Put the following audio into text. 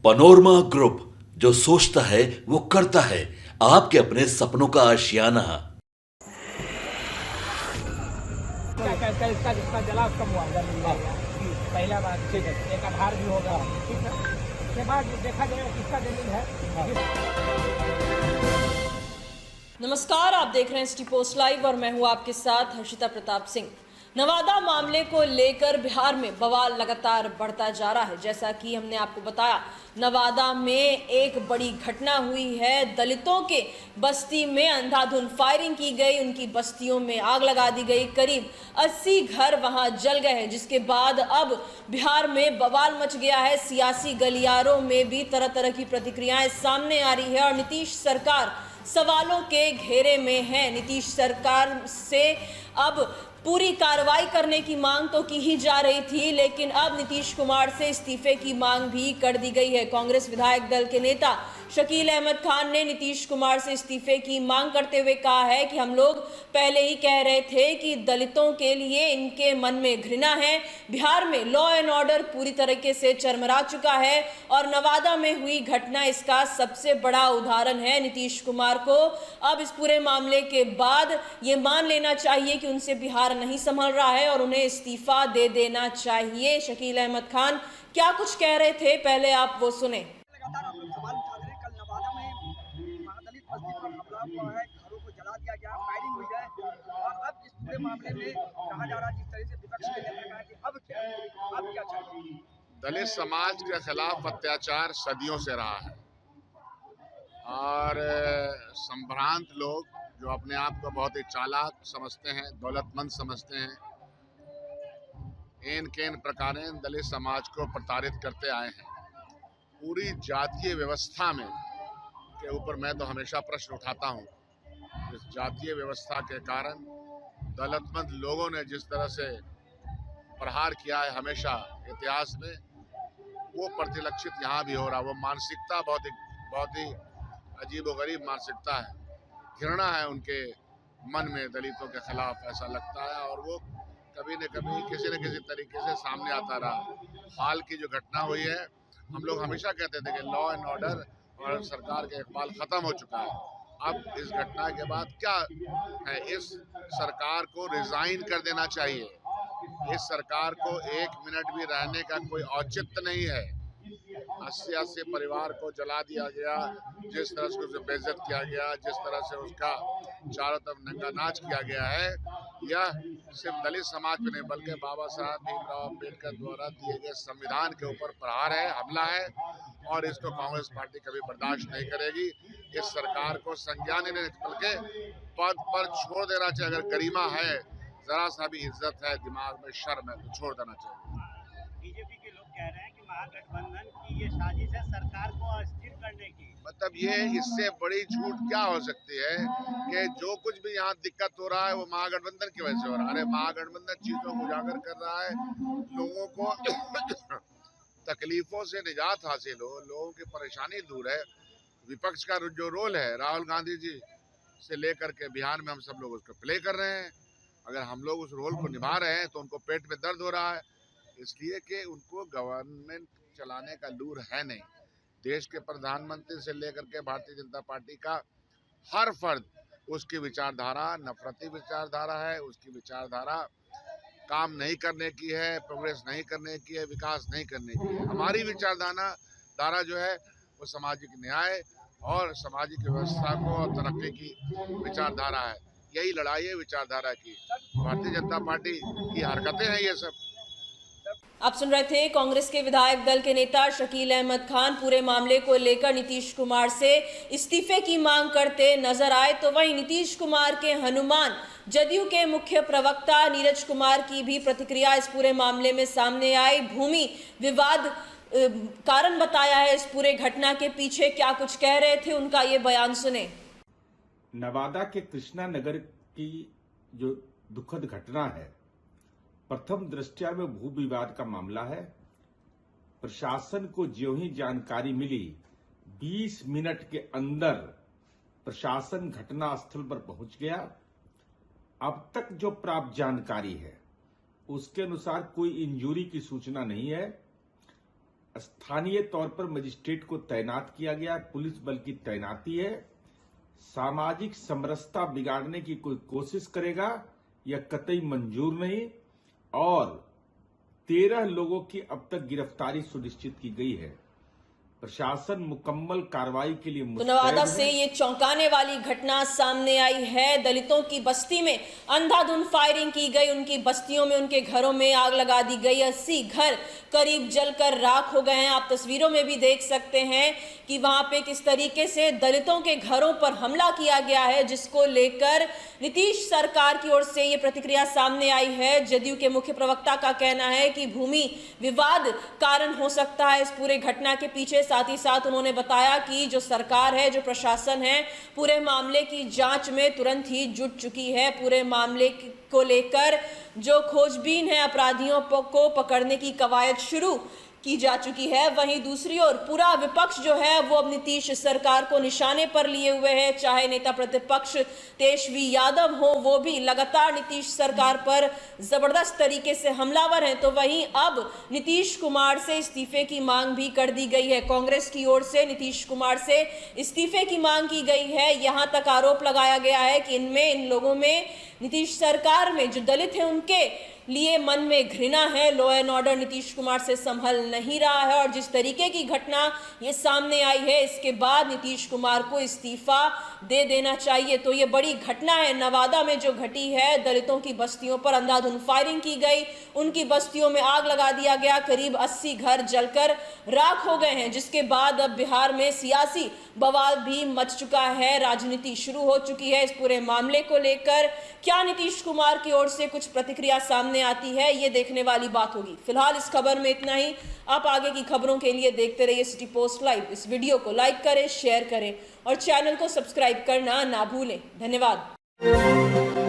Panorama group, जो सोचता है वो करता है। आपके अपने सपनों का आशियाना। इसका जलाव का मुआवजा मिल जाएगा। पहला बात ठीक है, एक आधार भी होगा। ठीक है, उसके बाद देखा जाएगा किसका जमीन है। नमस्कार, आप देख रहे हैं सिटी पोस्ट लाइव और मैं हूं आपके साथ हर्षिता प्रताप सिंह। नवादा मामले को लेकर बिहार में बवाल लगातार बढ़ता जा रहा है। जैसा कि हमने आपको बताया, नवादा में एक बड़ी घटना हुई है। दलितों के बस्ती में अंधाधुंध फायरिंग की गई, उनकी बस्तियों में आग लगा दी गई। करीब 80 घर वहां जल गए हैं, जिसके बाद अब बिहार में बवाल मच गया है। सियासी गलियारों में भी तरह तरह की प्रतिक्रियाएं सामने आ रही है और नीतीश सरकार सवालों के घेरे में है। नीतीश सरकार से अब पूरी कार्रवाई करने की मांग तो की ही जा रही थी, लेकिन अब नीतीश कुमार से इस्तीफे की मांग भी कर दी गई है। कांग्रेस विधायक दल के नेता शकील अहमद खान ने नीतीश कुमार से इस्तीफे की मांग करते हुए कहा है कि हम लोग पहले ही कह रहे थे कि दलितों के लिए इनके मन में घृणा है। बिहार में लॉ एंड ऑर्डर पूरी तरीके से चरमरा चुका है और नवादा में हुई घटना इसका सबसे बड़ा उदाहरण है। नीतीश कुमार को अब इस पूरे मामले के बाद ये मान लेना चाहिए कि उनसे बिहार नहीं संभल रहा है और उन्हें इस्तीफा दे देना चाहिए। शकील अहमद खान क्या कुछ कह रहे थे, पहले आप वो सुने। लगातार आप लोग सवाल उठा रहे हैं। कल नवादा में महादलित बस्ती पर हमला हुआ है, घरों को जला दिया गया, फायरिंग हुई है और अब इस पूरे मामले में कहा जा रहा है, जिस तरह से विपक्ष के नेता कहा कि अब क्या चाहिए। दलित समाज के खिलाफ अत्याचार सदियों से रहा है और संभ्रांत लोग जो अपने आप को बहुत ही चालाक समझते हैं, दौलतमंद समझते हैं, इन केन प्रकारें दलित समाज को प्रताड़ित करते आए हैं। पूरी जातीय व्यवस्था में के ऊपर मैं तो हमेशा प्रश्न उठाता हूँ। इस जातीय व्यवस्था के कारण दलितमंद लोगों ने जिस तरह से प्रहार किया है हमेशा इतिहास में, वो प्रतिलक्षित यहाँ भी हो रहा। वो मानसिकता बहुत ही अजीब व गरीब मानसिकता है। घृणा है उनके मन में दलितों के खिलाफ, ऐसा लगता है, और वो कभी न कभी किसी न किसी तरीके से सामने आता रहा। हाल की जो घटना हुई है, हम लोग हमेशा कहते थे कि लॉ एंड ऑर्डर और सरकार का इकबाल खत्म हो चुका है। अब इस घटना के बाद क्या है, इस सरकार को रिजाइन कर देना चाहिए। इस सरकार को एक मिनट भी रहने का कोई औचित्य नहीं है। 80 परिवार को जला दिया गया, जिस तरह से उसे बेइज्जत किया गया, जिस तरह से उसका चारों तरफ नंगा नाच किया गया है, यह सिर्फ दलित समाज में नहीं बल्कि बाबा साहब भीमराव अम्बेडकर द्वारा दिए गए संविधान के ऊपर प्रहार है, हमला है, और इसको कांग्रेस पार्टी कभी बर्दाश्त नहीं करेगी। इस सरकार को संज्ञान नहीं बल्कि पद पर छोड़ देना चाहिए। अगर गरिमा है, जरा सा भी इज्जत है, दिमाग में शर्म है, तो छोड़ देना चाहिए। बीजेपी के लोग कह रहे हैं कि महागठबंधन की ये साजिश है सरकार को अस्थिर करने की। मतलब ये इससे बड़ी झूठ क्या हो सकती है कि जो कुछ भी यहाँ दिक्कत हो रहा है वो महागठबंधन की वजह से हो रहा है। अरे महागठबंधन चीजों को उजागर कर रहा है, लोगों को तकलीफों से निजात हासिल हो, लोगों की परेशानी दूर है। विपक्ष का जो रोल है, राहुल गांधी जी से लेकर के बिहार में हम सब लोग उसको प्ले कर रहे हैं। अगर हम लोग उस रोल को निभा रहे हैं तो उनको पेट में दर्द हो रहा है, इसलिए कि उनको गवर्नमेंट चलाने का लूर है नहीं। देश के प्रधानमंत्री से लेकर के भारतीय जनता पार्टी का हर फर्द, उसकी विचारधारा नफरती विचारधारा है। उसकी विचारधारा काम नहीं करने की है, प्रोग्रेस नहीं करने की है, विकास नहीं करने की है। हमारी विचारधारा जो है वो सामाजिक न्याय और सामाजिक व्यवस्था को और तरक्की की विचारधारा है। यही लड़ाई है विचारधारा की। भारतीय जनता पार्टी की हरकतें हैं ये सब। आप सुन रहे थे कांग्रेस के विधायक दल के नेता शकील अहमद खान पूरे मामले को लेकर नीतीश कुमार से इस्तीफे की मांग करते नजर आए। तो वहीं नीतीश कुमार के हनुमान जदयू के मुख्य प्रवक्ता नीरज कुमार की भी प्रतिक्रिया इस पूरे मामले में सामने आई। भूमि विवाद कारण बताया है इस पूरे घटना के पीछे, क्या कुछ कह रहे थे, उनका ये बयान सुने। नवादा के कृष्णा नगर की जो दुखद घटना है, प्रथम दृष्टया में भू विवाद का मामला है। प्रशासन को ज्यों ही जानकारी मिली, 20 मिनट के अंदर प्रशासन घटना स्थल पर पहुंच गया। अब तक जो प्राप्त जानकारी है उसके अनुसार कोई इंजरी की सूचना नहीं है। स्थानीय तौर पर मजिस्ट्रेट को तैनात किया गया है, पुलिस बल की तैनाती है। सामाजिक समरसता बिगाड़ने की कोई कोशिश करेगा यह कतई मंजूर नहीं। और 13 लोगों की अब तक गिरफ्तारी सुनिश्चित की गई है। प्रशासन मुकम्मल कार्रवाई के लिए तो नवादा मुस्तैद से है। ये चौंकाने वाली घटना सामने आई है। दलितों की बस्ती में अंधाधुंध फायरिंग की गई, उनकी बस्तियों में, उनके घरों में आग लगा दी गई। 80 घर करीब जलकर राख हो गए हैं। आप तस्वीरों में भी देख सकते हैं कि वहां पे किस तरीके से दलितों के घरों पर हमला किया गया है, जिसको लेकर नीतीश सरकार की ओर से ये प्रतिक्रिया सामने आई है। जदयू के मुख्य प्रवक्ता का कहना है कि भूमि विवाद कारण हो सकता है इस पूरे घटना के पीछे। साथ ही साथ उन्होंने बताया कि जो सरकार है, जो प्रशासन है, पूरे मामले की जांच में तुरंत ही जुट चुकी है। पूरे मामले को लेकर जो खोजबीन है, अपराधियों को पकड़ने की कवायद शुरू की जा चुकी है। वहीं दूसरी ओर पूरा विपक्ष जो है वो अब नीतीश सरकार को निशाने पर लिए हुए है। चाहे नेता प्रतिपक्ष तेजस्वी यादव हो, वो भी लगातार नीतीश सरकार पर जबरदस्त तरीके से हमलावर हैं। तो वहीं अब नीतीश कुमार से इस्तीफे की मांग भी कर दी गई है। कांग्रेस की ओर से नीतीश कुमार से इस्तीफे की मांग की गई है। यहां तक आरोप लगाया गया है कि इन लोगों में, नीतीश सरकार में जो दलित हैं उनके लिए मन में घृणा है। Law and order Nitish Kumar से संभल नहीं रहा है। और जिस तरीके की घटना ये सामने आई है, इसके बाद नीतीश कुमार को इस्तीफा दे देना चाहिए। तो ये बड़ी घटना है नवादा में जो घटी है। दलितों की बस्तियों पर अंधाधुंध फायरिंग की गई, उनकी बस्तियों में आग लगा दिया गया। करीब 80 घर जलकर राख हो गए हैं, जिसके बाद अब बिहार में सियासी बवाल भी मच चुका है। राजनीति शुरू हो चुकी है इस पूरे मामले को लेकर। क्या नीतीश कुमार की ओर से कुछ प्रतिक्रिया सामने आती है, ये देखने वाली बात होगी। फिलहाल इस खबर में इतना ही। आप आगे की खबरों के लिए देखते रहिए सिटी पोस्ट लाइव। इस वीडियो को लाइक करें, शेयर करें और चैनल को सब्सक्राइब करना ना भूलें। धन्यवाद।